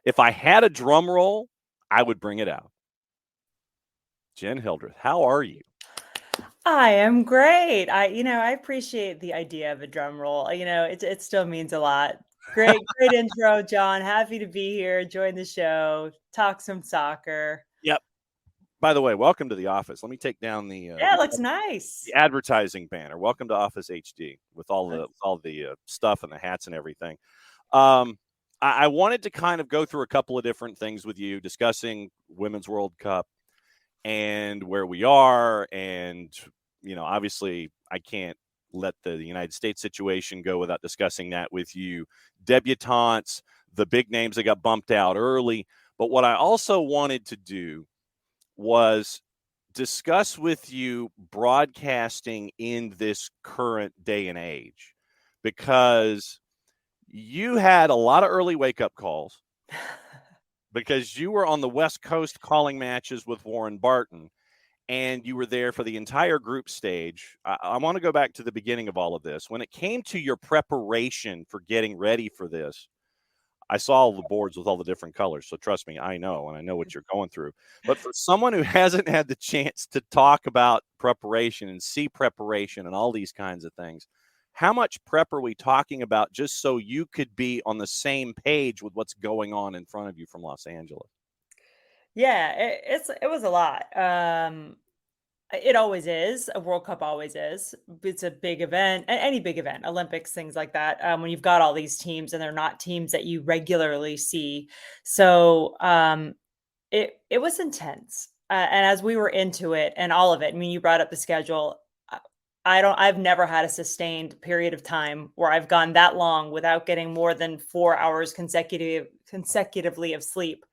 If I had a drum roll, I would bring it out. Jenn Hildreth, how are you? I am great. I appreciate the idea of a drum roll. It still means a lot. Great intro, John. Happy to be here. Join the show. Talk some soccer. Yep. By the way, welcome to the office. Let me take down Yeah, it looks nice. the advertising banner. Welcome to Office HD with all the stuff and the hats and everything. Um, I wanted to kind of go through a couple of different things with you, discussing Women's World Cup and where we are. And, obviously I can't let the United States situation go without discussing that with you. Debutantes, the big names that got bumped out early. But what I also wanted to do was discuss with you broadcasting in this current day and age, because you had a lot of early wake-up calls because you were on the West Coast calling matches with Warren Barton, and you were there for the entire group stage. I want to go back to the beginning of all of this. When it came to your preparation for getting ready for this, I saw all the boards with all the different colors. So trust me, I know, and I know what you're going through. But for someone who hasn't had the chance to talk about preparation and see preparation and all these kinds of things, how much prep are we talking about just so you could be on the same page with what's going on in front of you from Los Angeles? Yeah, it was a lot. It always is. A World Cup always is. It's a big event, any big event, Olympics, things like that. When you've got all these teams and they're not teams that you regularly see, so it was intense. And as we were into it and all of it, I mean, you brought up the schedule. I've never had a sustained period of time where I've gone that long without getting more than 4 hours consecutively of sleep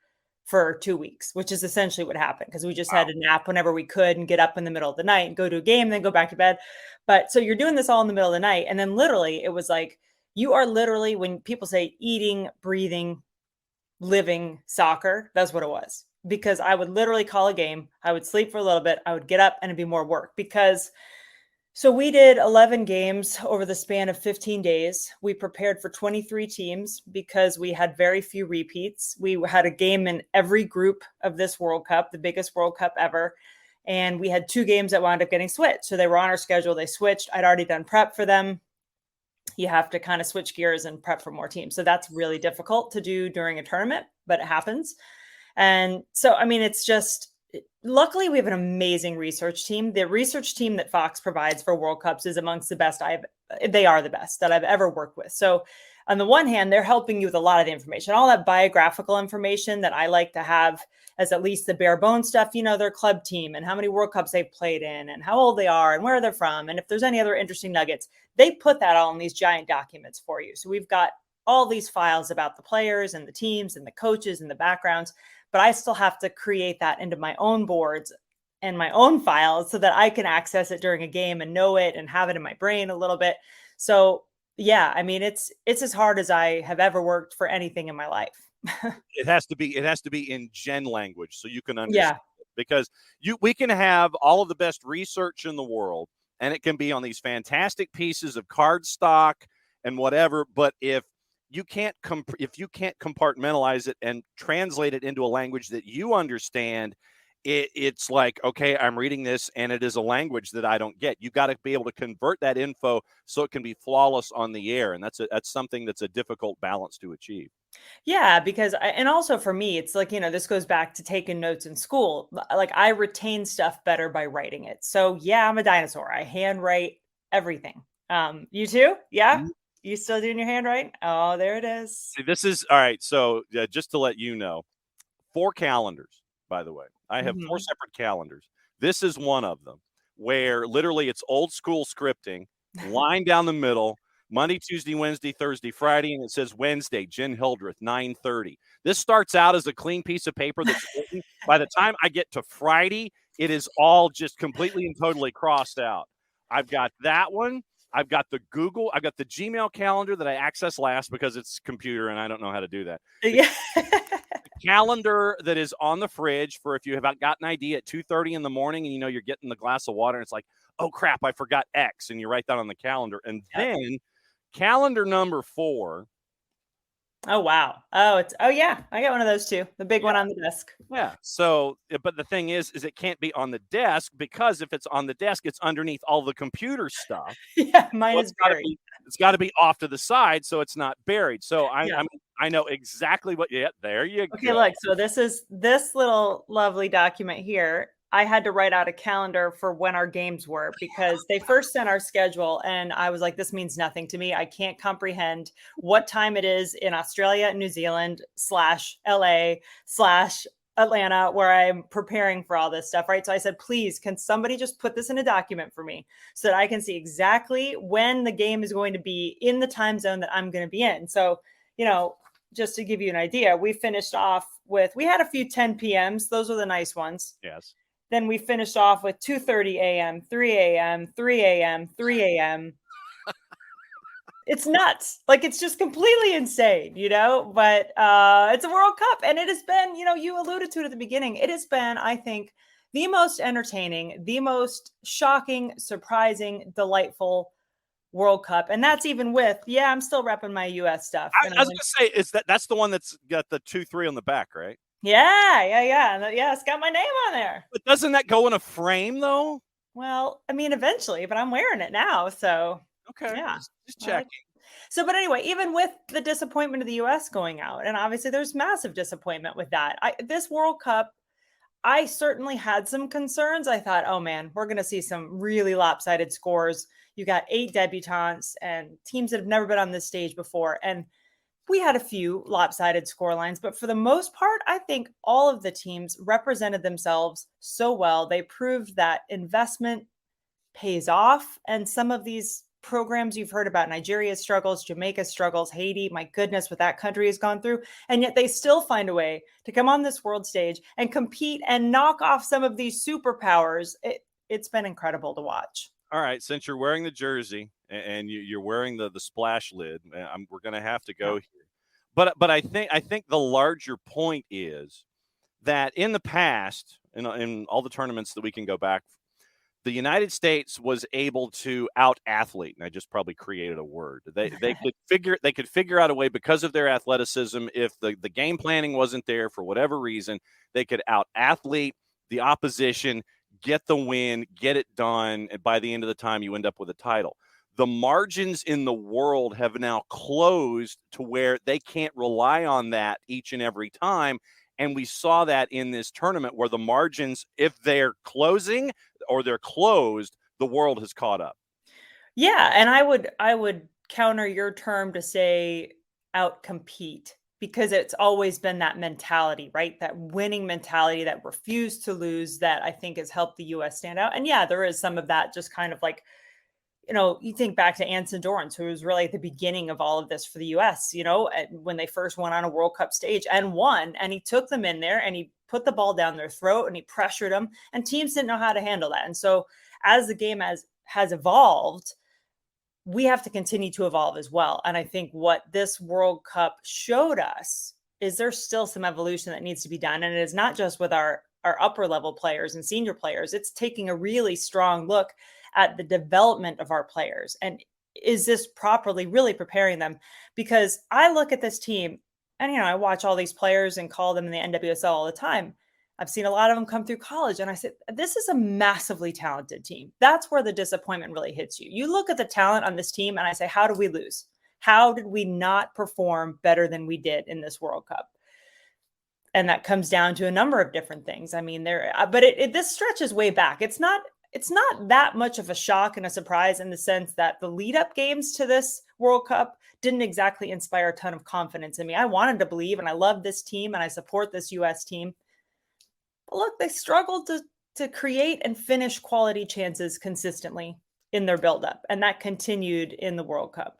for 2 weeks, which is essentially what happened because we just Wow. had to nap whenever we could and get up in the middle of the night and go to a game, and then go back to bed. But so you're doing this all in the middle of the night. And then literally, it was like you are literally, when people say eating, breathing, living soccer, that's what it was. Because I would literally call a game, I would sleep for a little bit, I would get up, and it'd be more work. Because so we did 11 games over the span of 15 days. We prepared for 23 teams because we had very few repeats. We had a game in every group of this World Cup, the biggest World Cup ever. And we had 2 games that wound up getting switched. So they were on our schedule. They switched. I'd already done prep for them. You have to kind of switch gears and prep for more teams. So that's really difficult to do during a tournament, but it happens. And so, I mean, it's just, luckily we have an amazing research team. The research team that Fox provides for World Cups is amongst the best they are the best that I've ever worked with. So on the one hand, they're helping you with a lot of the information, all that biographical information that I like to have as at least the bare bones stuff, their club team and how many World Cups they've played in and how old they are and where they're from. And if there's any other interesting nuggets, they put that all in these giant documents for you. So we've got all these files about the players and the teams and the coaches and the backgrounds, but I still have to create that into my own boards and my own files so that I can access it during a game and know it and have it in my brain a little bit. So yeah, I mean, it's as hard as I have ever worked for anything in my life. It has to be in Jenn language so you can understand Yeah. it, because we can have all of the best research in the world, and it can be on these fantastic pieces of card stock and whatever, but if you can't compartmentalize it and translate it into a language that you understand, it's like, okay, I'm reading this and it is a language that I don't get. You got to be able to convert that info so it can be flawless on the air, and that's something that's a difficult balance to achieve. Yeah, because and also for me, it's like, this goes back to taking notes in school. Like I retain stuff better by writing it. So yeah, I'm a dinosaur. I handwrite everything. You too? Yeah? You still doing your handwriting? Oh, there it is. See, this is all right. So just to let you know, 4 calendars, by the way. I have 4 Mhm. separate calendars. This is one of them where literally it's old school scripting, line down the middle, Monday, Tuesday, Wednesday, Thursday, Friday, and it says Wednesday, Jenn Hildreth, 9:30. This starts out as a clean piece of paper that's written. By the time I get to Friday, it is all just completely and totally crossed out. I've got that one. I've got the Gmail calendar that I access last because it's computer and I don't know how to do that. The Yeah. calendar that is on the fridge for if you have got an idea at 2:30 in the morning and you're getting the glass of water and it's like, oh crap, I forgot X, and you write that on the calendar. And Yep. then calendar number 4 Oh wow. Oh yeah, I got one of those too. The big Yeah. one on the desk. Yeah. So, but the thing is it can't be on the desk, because if it's on the desk, it's underneath all the computer stuff. Yeah, mine So is buried. it's got to be off to the side so it's not buried. So Yeah. I know exactly what. Yeah, there you Okay, go. look. So this is this little lovely document here. I had to write out a calendar for when our games were because they first sent our schedule and I was like, this means nothing to me. I can't comprehend what time it is in Australia, New Zealand slash LA slash Atlanta, where I'm preparing for all this stuff, right? So I said, please, can somebody just put this in a document for me so that I can see exactly when the game is going to be in the time zone that I'm going to be in? So, you know, just to give you an idea, we finished off with, we had a few 10 p.m.s. Those were the nice ones. Yes. Then we finished off with 2:30 a.m., 3 a.m., 3 a.m., 3 a.m. It's nuts. Like it's just completely insane, you know, but it's a World Cup and it has been, you know, you alluded to it at the beginning. It has been, I think, the most entertaining, the most shocking, surprising, delightful World Cup. And that's even with, yeah, I'm still repping my US stuff. And I was gonna say, is that's the one that's got the 2-3 on the back, right? yeah. It's got my name on there. But doesn't that go in a frame though? Well, I mean, eventually, but I'm wearing it now. So Okay, yeah. just I like checking. So, but anyway, even with the disappointment of the US going out, and obviously there's massive disappointment with that. This World Cup, I certainly had some concerns. I thought, oh man, we're going to see some really lopsided scores. You got 8 debutantes and teams that have never been on this stage before. And we had a few lopsided score lines, but for the most part, I think all of the teams represented themselves so well. They proved that investment pays off. And some of these programs you've heard about, Nigeria's struggles, Jamaica's struggles, Haiti, my goodness, what that country has gone through. And yet they still find a way to come on this world stage and compete and knock off some of these superpowers. It's been incredible to watch. All right, since you're wearing the jersey and you're wearing the splash lid, we're going to have to go Yeah. here. But I think the larger point is that in the past, in all the tournaments that we can go back, the United States was able to out athlete, and I just probably created a word. They could figure out a way, because of their athleticism. If the game planning wasn't there for whatever reason, they could out athlete the opposition, get the win, get it done, and by the end of the time, you end up with a title. The margins in the world have now closed to where they can't rely on that each and every time. And we saw that in this tournament where the margins, if they're closing or they're closed, the world has caught up. Yeah, and I would counter your term to say out compete because it's always been that mentality, right? That winning mentality, that refuse to lose, that I think has helped the US stand out. And yeah, there is some of that just kind of like, you know, you think back to Anson Dorrance, who was really at the beginning of all of this for the US, you know, when they first went on a World Cup stage and won, and he took them in there and he put the ball down their throat and he pressured them, and teams didn't know how to handle that. And so as the game has evolved, we have to continue to evolve as well. And I think what this World Cup showed us is there's still some evolution that needs to be done. And it is not just with our upper level players and senior players. It's taking a really strong look at the development of our players. And is this properly really preparing them? Because I look at this team and, you know, I watch all these players and call them in the NWSL all the time. I've seen a lot of them come through college, and I said, this is a massively talented team. That's where the disappointment really hits you. You look at the talent on this team, and I say, how did we lose? How did we not perform better than we did in this World Cup? And that comes down to a number of different things. I mean, this stretches way back. It's not that much of a shock and a surprise in the sense that the lead up games to this World Cup didn't exactly inspire a ton of confidence in me. I wanted to believe, and I love this team, and I support this US team. But look, they struggled to create and finish quality chances consistently in their buildup, and that continued in the World Cup.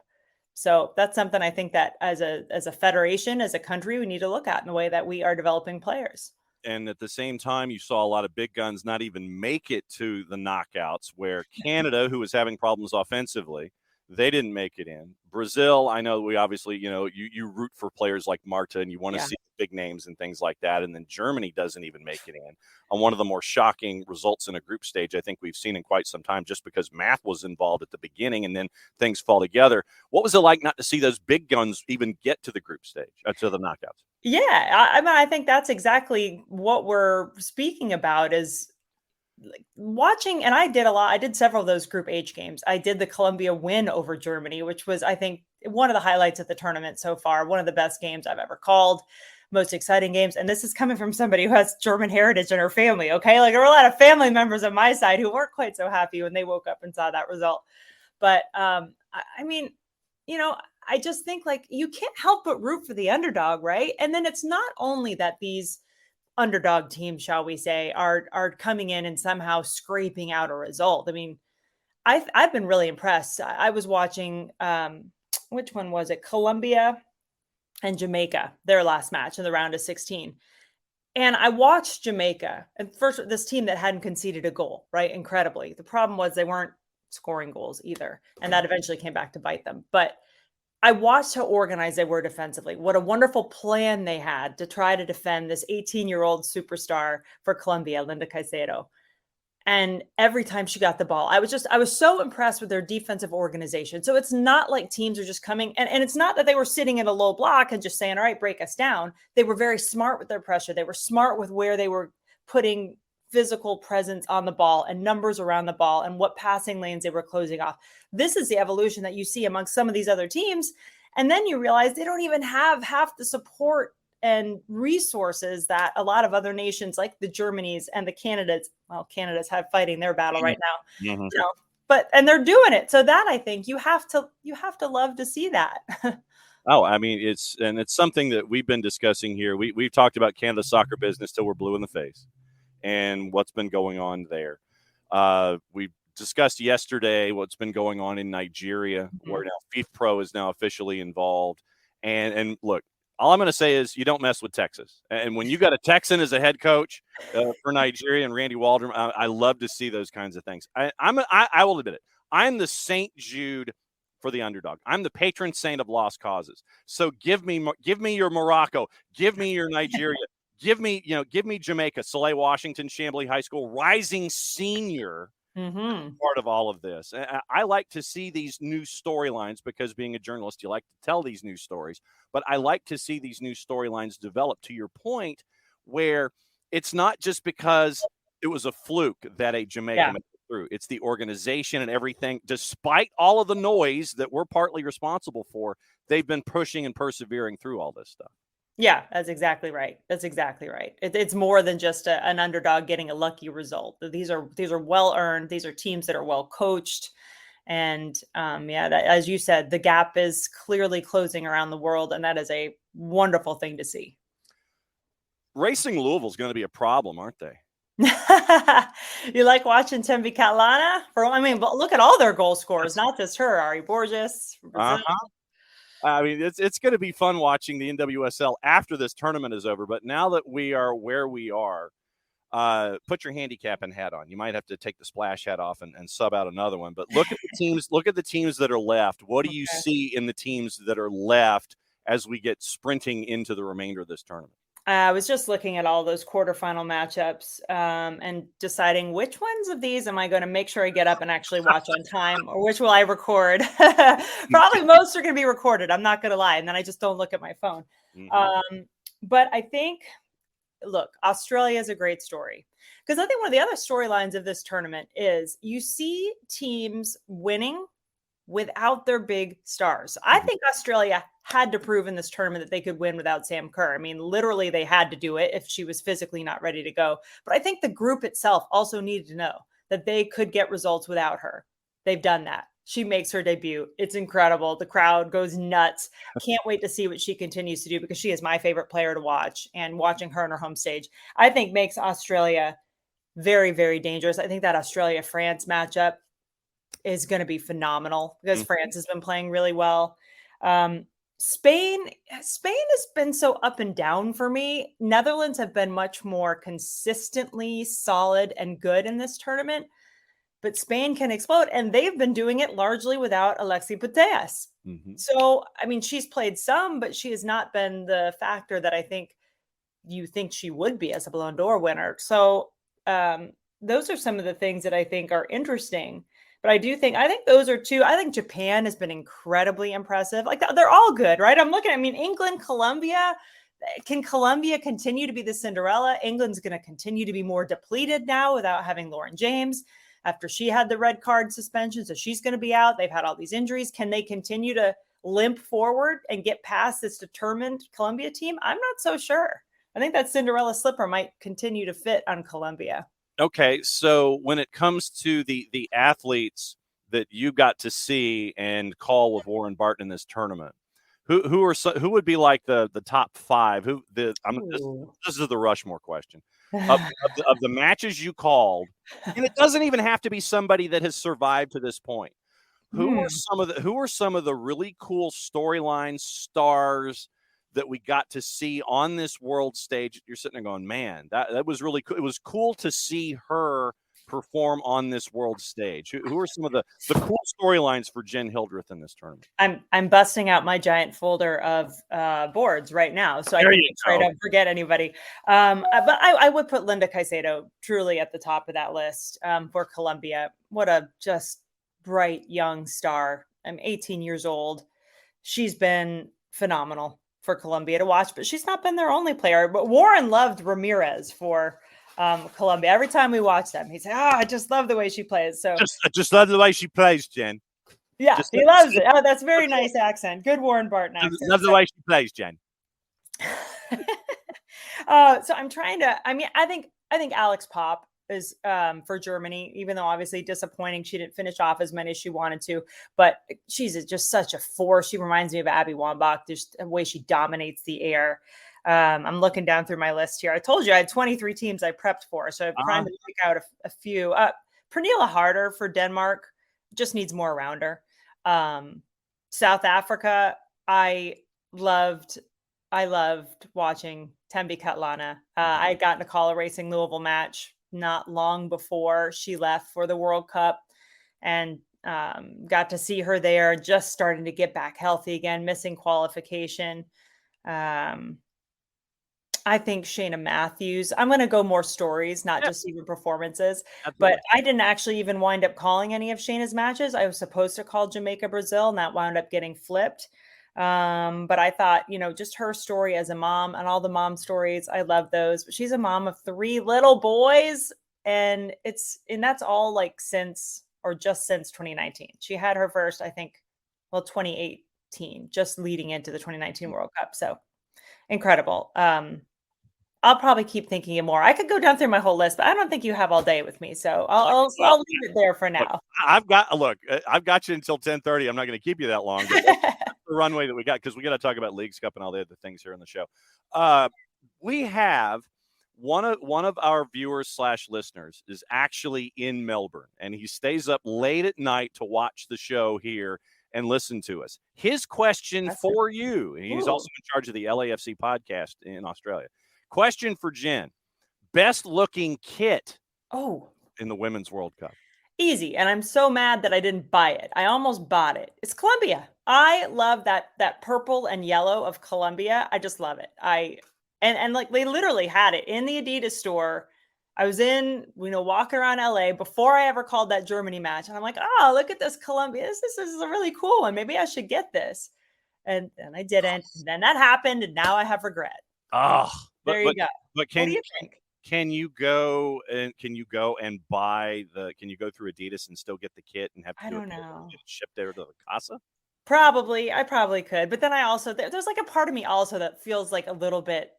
So that's something I think that as a federation, as a country, we need to look at in the way that we are developing players. And at the same time, you saw a lot of big guns not even make it to the knockouts, where Canada, who was having problems offensively, They didn't make it in. Brazil, I know we obviously, you root for players like Marta and you want to see big names and things like that. And then Germany doesn't even make it in on one of the more shocking results in a group stage I think we've seen in quite some time, just because math was involved at the beginning and then things fall together. What was it like not to see those big guns even get to the group stage, to the knockouts? Yeah, I mean, I think that's exactly what we're speaking about is like watching. And I did several of those group H games. I did the Colombia win over Germany, which was, I think, one of the highlights of the tournament so far, one of the best games I've ever called, most exciting games. And this is coming from somebody who has German heritage in her family. Okay. Like there were a lot of family members on my side who weren't quite so happy when they woke up and saw that result. But I mean, I just think like you can't help but root for the underdog, right? And then it's not only that these underdog teams, shall we say, are coming in and somehow scraping out a result. I mean, I've been really impressed. I was watching which one was it? Colombia and Jamaica, their last match in the round of 16. And I watched Jamaica, and first this team that hadn't conceded a goal, right? Incredibly. The problem was they weren't scoring goals either. And that eventually came back to bite them. But I watched how organized they were defensively. What a wonderful plan they had to try to defend this 18-year-old superstar for Colombia, Linda Caicedo. And every time she got the ball, I was so impressed with their defensive organization. So it's not like teams are just coming, and it's not that they were sitting in a low block and just saying, all right, break us down. They were very smart with their pressure. They were smart with where they were putting physical presence on the ball and numbers around the ball and what passing lanes they were closing off. This is the evolution that you see amongst some of these other teams. And then you realize they don't even have half the support and resources that a lot of other nations like the Germanys and the Canadas, Canada's have fighting their battle right now, and they're doing it. So that I think you have to love to see that. Oh, I mean, it's something that we've been discussing here. We've talked about Canada's soccer business till we're blue in the face and what's been going on there. We discussed yesterday what's been going on in Nigeria, where now FIFPro is now officially involved. And look, all I'm going to say is you don't mess with Texas. And when you got a Texan as a head coach for Nigeria and Randy Waldrum, I love to see those kinds of things. I will admit it. I'm the St. Jude for the underdog. I'm the patron saint of lost causes. So give me your Morocco, give me your Nigeria, give me Jamaica, Soleil Washington, Chambly High School, rising senior. Part of all of this. I like to see these new storylines because being a journalist, you like to tell these new stories, but I like to see these new storylines develop to your point where it's not just because it was a fluke that a Jamaican made it through. It's the organization and everything. Despite all of the noise that we're partly responsible for, they've been pushing and persevering through all this stuff. Yeah, that's exactly right. It's more than just an underdog getting a lucky result. These are well earned. These are teams that are well coached, and as you said, the gap is clearly closing around the world, and that is a wonderful thing to see. Racing Louisville is going to be a problem, aren't they? You like watching Tembi Catlana? But look at all their goal scorers, not just her. Ari Borges from Brazil. I mean, it's going to be fun watching the NWSL after this tournament is over. But now that we are where we are, put your handicapping hat on. You might have to take the splash hat off and sub out another one. But look at the teams. Look at the teams that are left. What do you see in the teams that are left as we get sprinting into the remainder of this tournament? I was just looking at all those quarterfinal matchups and deciding which ones of these am I going to make sure I get up and actually watch on time, or which will I record? Probably most are going to be recorded. I'm not going to lie. And then I just don't look at my phone. But I think, look, Australia is a great story because I think one of the other storylines of this tournament is you see teams winning without their big stars. I think Australia had to prove in this tournament that they could win without Sam Kerr. I mean, literally they had to do it if she was physically not ready to go. But I think the group itself also needed to know that they could get results without her. They've done that. She makes her debut. It's incredible. The crowd goes nuts. Can't wait to see what she continues to do because she is my favorite player to watch. And watching her on her home stage, I think makes Australia very, very dangerous. I think that Australia-France matchup is going to be phenomenal because France has been playing really well. Spain has been so up and down for me. Netherlands have been much more consistently solid and good in this tournament. but Spain can explode, and they've been doing it largely without Alexi Putellas. Mm-hmm. So, I mean, she's played some, but she has not been the factor that I think you think she would be as a Ballon d'Or winner. So, those are some of the things that I think are interesting. But I think those are two. I think Japan has been incredibly impressive. Like they're all good, right? I mean, England, Colombia. Can Colombia continue to be the Cinderella? England's going to continue to be more depleted now without having Lauren James after she had the red card suspension. So she's going to be out. They've had all these injuries. Can they continue to limp forward and get past this determined Colombia team? I'm not so sure. I think that Cinderella slipper might continue to fit on Colombia. Okay, so when it comes to the athletes that you got to see and call with Warren Barton in this tournament, who would be like the top five? This is the Rushmore question of the matches you called, and it doesn't even have to be somebody that has survived to this point. Who are some of the really cool storyline stars that we got to see on this world stage? You're sitting there going, man, that was really cool. It was cool to see her perform on this world stage. Who are some of the cool storylines for Jenn Hildreth in this tournament? I'm busting out my giant folder of boards right now, so I can try to forget anybody. But I would put Linda Caicedo truly at the top of that list for Colombia. What a just bright young star. I'm 18 years old. She's been phenomenal for Colombia to watch, but she's not been their only player. But Warren loved Ramirez for Colombia. Every time we watch them, he'd say, I just love the way she plays. So I just love the way she plays, Jen. Yeah, he loves it. Oh, that's very nice accent. Good Warren Barton accent. Love the way she plays, Jen. So I'm trying to, I think Alex Pop is for Germany, even though obviously disappointing. She didn't finish off as many as she wanted to, but she's just such a force. She reminds me of Abby Wambach. There's a way she dominates the air. I'm looking down through my list here. I told you I had 23 teams I prepped for, so I'm trying to pick out a few. Pernilla Harder for Denmark just needs more around her. South Africa, I loved watching Tembi Katlana. I had gotten to call a Racing Louisville match not long before she left for the World Cup, and got to see her there, just starting to get back healthy again, missing qualification. I think Shayna Matthews. I'm going to go more stories, not just even performances. Absolutely. But I didn't actually even wind up calling any of Shayna's matches. I was supposed to call Jamaica, Brazil, and that wound up getting flipped. But I thought, just her story as a mom and all the mom stories, I love those. But she's a mom of 3 little boys, and that's all since 2019. She had her first, I think, 2018, just leading into the 2019 World Cup. So incredible. I'll probably keep thinking of more. I could go down through my whole list, but I don't think you have all day with me. So I'll leave it there for now. I've got you until 10:30. I'm not going to keep you that long. But that's the runway that we got, because we got to talk about Leagues Cup and all the other things here on the show. We have one of our viewers / listeners is actually in Melbourne, and he stays up late at night to watch the show here and listen to us. His question for you, he's also in charge of the LAFC podcast in Australia. Question for Jen: best looking kit in the Women's World Cup? Easy. And I'm so mad that I didn't buy it. I almost bought it. It's Colombia. I love that purple and yellow of Colombia. I just love it. And they literally had it in the Adidas store. I was in, walking around LA before I ever called that Germany match. And I'm like, oh, look at this Colombia. This is a really cool one. Maybe I should get this. And I didn't. And then that happened. And now I have regret. There you go. But what do you think? Can you go and buy can you go through Adidas and still get the kit and have to get it shipped there to the casa? Probably. I probably could. But then there's a part of me also that feels like a little bit,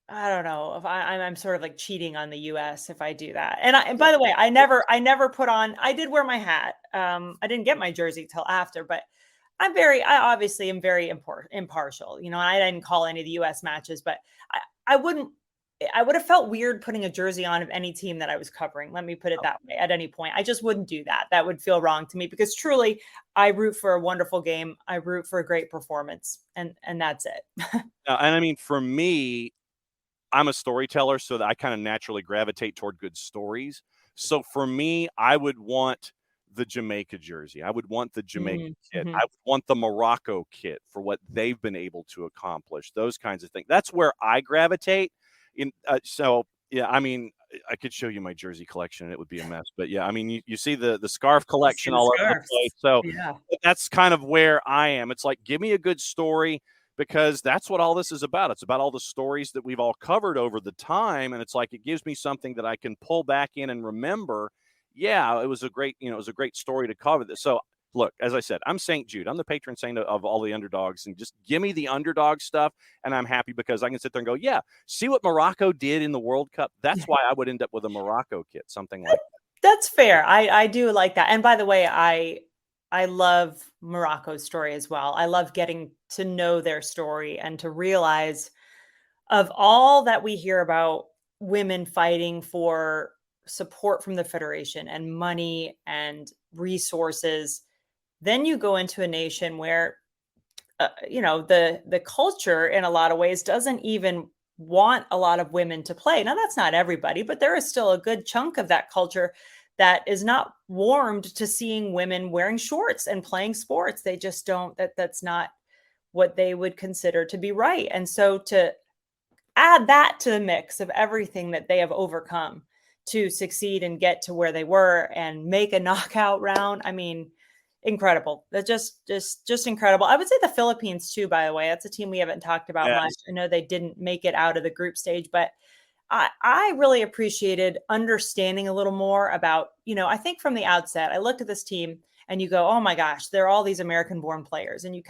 I don't know, if I'm sort of cheating on the US if I do that. And by the way, I never put on, I did wear my hat. I didn't get my jersey till after, but I obviously am very impartial, and I didn't call any of the US matches, but I would have felt weird putting a jersey on of any team that I was covering. Let me put it that way. At any point, I just wouldn't do that. That would feel wrong to me, because truly I root for a wonderful game. I root for a great performance, and that's it. And for me, I'm a storyteller, so that I kind of naturally gravitate toward good stories. So for me, I would want the Jamaica jersey. I would want the Jamaica kit. Mm-hmm. I would want the Morocco kit for what they've been able to accomplish. Those kinds of things. That's where I gravitate. So yeah, I mean, I could show you my jersey collection and it would be a mess. But yeah, I mean, you see the scarf collection all over the place. So Yeah. that's kind of where I am. It's like, give me a good story, because that's what all this is about. It's about all the stories that we've all covered over the time. And it's like, it gives me something that I can pull back in and remember. Yeah, it was a great story to cover this. So look, as I said, I'm St. Jude. I'm the patron saint of all the underdogs, and just give me the underdog stuff. And I'm happy because I can sit there and go, yeah, see what Morocco did in the World Cup. That's why I would end up with a Morocco kit, something like that. That's fair. I do like that. And by the way, I love Morocco's story as well. I love getting to know their story and to realize, of all that we hear about women fighting for support from the Federation and money and resources, then you go into a nation where, the culture in a lot of ways doesn't even want a lot of women to play. Now, that's not everybody, but there is still a good chunk of that culture that is not warmed to seeing women wearing shorts and playing sports. They just don't, that's not what they would consider to be right. And so to add that to the mix of everything that they have overcome to succeed and get to where they were and make a knockout round, I mean, incredible. That's just incredible. I would say the Philippines too, by the way. That's a team we haven't talked about much. I know they didn't make it out of the group stage, but I really appreciated understanding a little more about, I think from the outset, I looked at this team and you go, oh my gosh, they're all these American born players. And you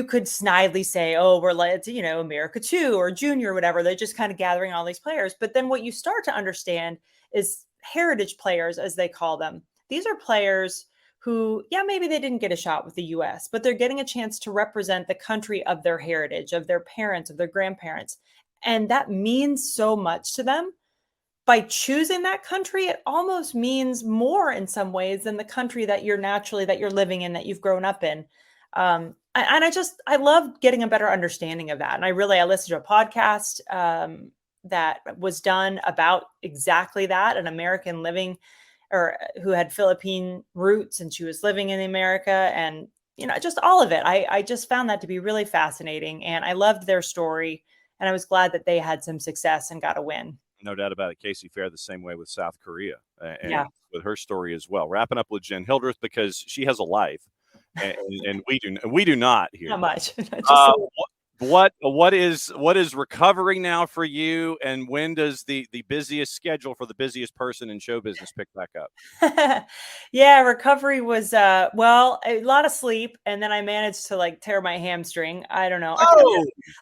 could snidely say, oh, we're like, America 2 or junior or whatever. They're just kind of gathering all these players. But then what you start to understand is heritage players, as they call them. These are players who, yeah, maybe they didn't get a shot with the US, but they're getting a chance to represent the country of their heritage, of their parents, of their grandparents. And that means so much to them. By choosing that country, it almost means more in some ways than the country that you're living in, that you've grown up in. And I love getting a better understanding of that. And I listened to a podcast that was done about exactly that, an American living or who had Philippine roots, and she was living in America, and just all of it. I just found that to be really fascinating, and I loved their story, and I was glad that they had some success and got a win. No doubt about it. Casey fared the same way with South Korea, and with her story as well. Wrapping up with Jenn Hildreth, because she has a life, and we do not here. Not much. What is recovery now for you, and when does the busiest schedule for the busiest person in show business pick back up? Yeah, recovery was a lot of sleep, and then I managed to tear my hamstring. I don't know.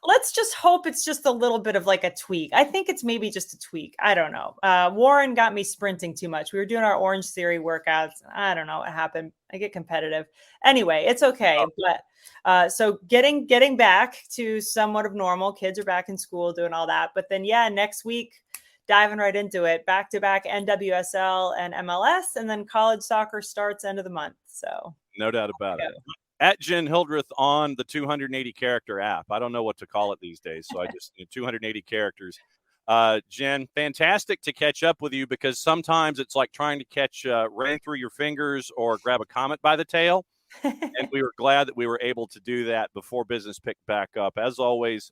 Let's just hope it's just a little bit of a tweak. I think it's maybe just a tweak. I don't know. Warren got me sprinting too much. We were doing our Orange Theory workouts. I don't know what happened. I get competitive. Anyway, it's okay. But so getting back to somewhat of normal. Kids are back in school doing all that. But then, next week, diving right into it. Back-to-back NWSL and MLS, and then college soccer starts end of the month. So no doubt about it. At Jenn Hildreth on the 280 character app. I don't know what to call it these days, so I just 280 characters. Jenn, fantastic to catch up with you, because sometimes it's like trying to catch rain through your fingers or grab a comet by the tail. And we were glad that we were able to do that before business picked back up. As always,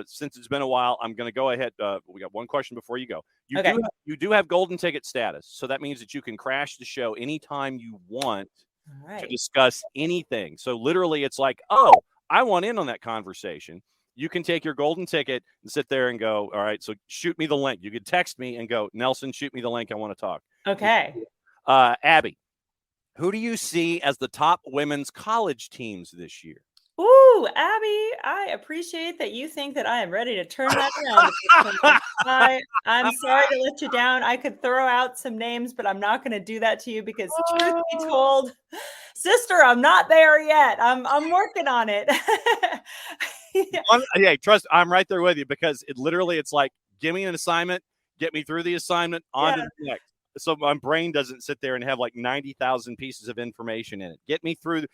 since it's been a while, I'm going to go ahead. We got one question before you go. You do have golden ticket status, so that means that you can crash the show anytime you want to discuss anything. So literally, it's like, oh, I want in on that conversation. You can take your golden ticket and sit there and go, all right, so shoot me the link. You could text me and go, Nelson, shoot me the link. I want to talk. Okay. Abby, who do you see as the top women's college teams this year? Ooh, Abby, I appreciate that you think that I am ready to turn that around. I'm sorry to let you down. I could throw out some names, but I'm not going to do that to you, because truth be told, sister, I'm not there yet. I'm working on it. Yeah, trust, I'm right there with you, because it's like, give me an assignment, get me through the assignment, on to the next. So my brain doesn't sit there and have 90,000 pieces of information in it. Get me through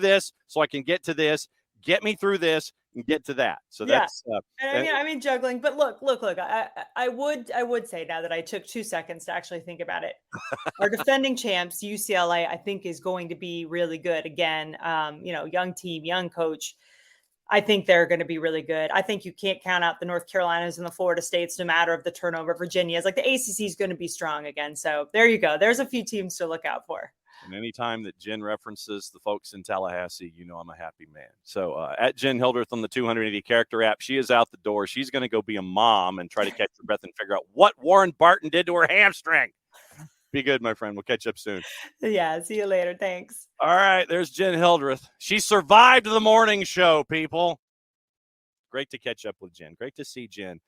this so I can get to this. Get me through this. get to that. So Yeah. that's And I mean, juggling. But look. I would say now that I took 2 seconds to actually think about it. Our defending champs, UCLA, I think is going to be really good again. Young team, young coach. I think they're going to be really good. I think you can't count out the North Carolinas and the Florida States, no matter of the turnover. Virginia is like the ACC is going to be strong again. So there you go. There's a few teams to look out for. And anytime that Jenn references the folks in Tallahassee, I'm a happy man. So at Jenn Hildreth on the 280 character app, she is out the door. She's going to go be a mom and try to catch her breath and figure out what Warren Barton did to her hamstring. Be good, my friend. We'll catch up soon. Yeah, see you later. Thanks. All right, there's Jenn Hildreth. She survived the morning show, people. Great to catch up with Jenn. Great to see Jenn.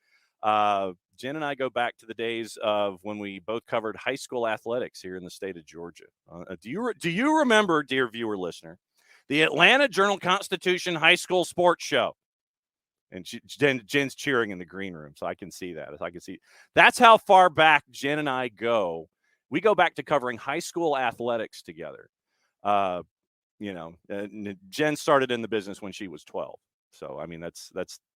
Jenn and I go back to the days of when we both covered high school athletics here in the state of Georgia. Do you remember, dear viewer listener, the Atlanta Journal-Constitution High School Sports Show? And Jen's cheering in the green room, so I can see that. That's how far back Jenn and I go. We go back to covering high school athletics together. Jenn started in the business when she was 12. So, I mean, that's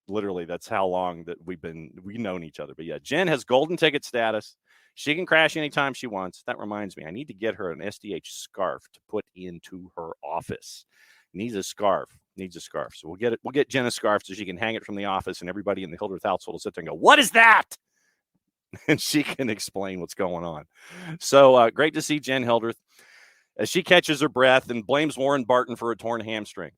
literally, that's how long that we've known each other. But yeah, Jenn has golden ticket status. She can crash anytime she wants. That reminds me, I need to get her an SDH scarf to put into her office. Needs a scarf. So we'll get Jenn a scarf so she can hang it from the office, and everybody in the Hildreth household will sit there and go, "What is that?" And she can explain what's going on. So great to see Jenn Hildreth as she catches her breath and blames Warren Barton for a torn hamstring.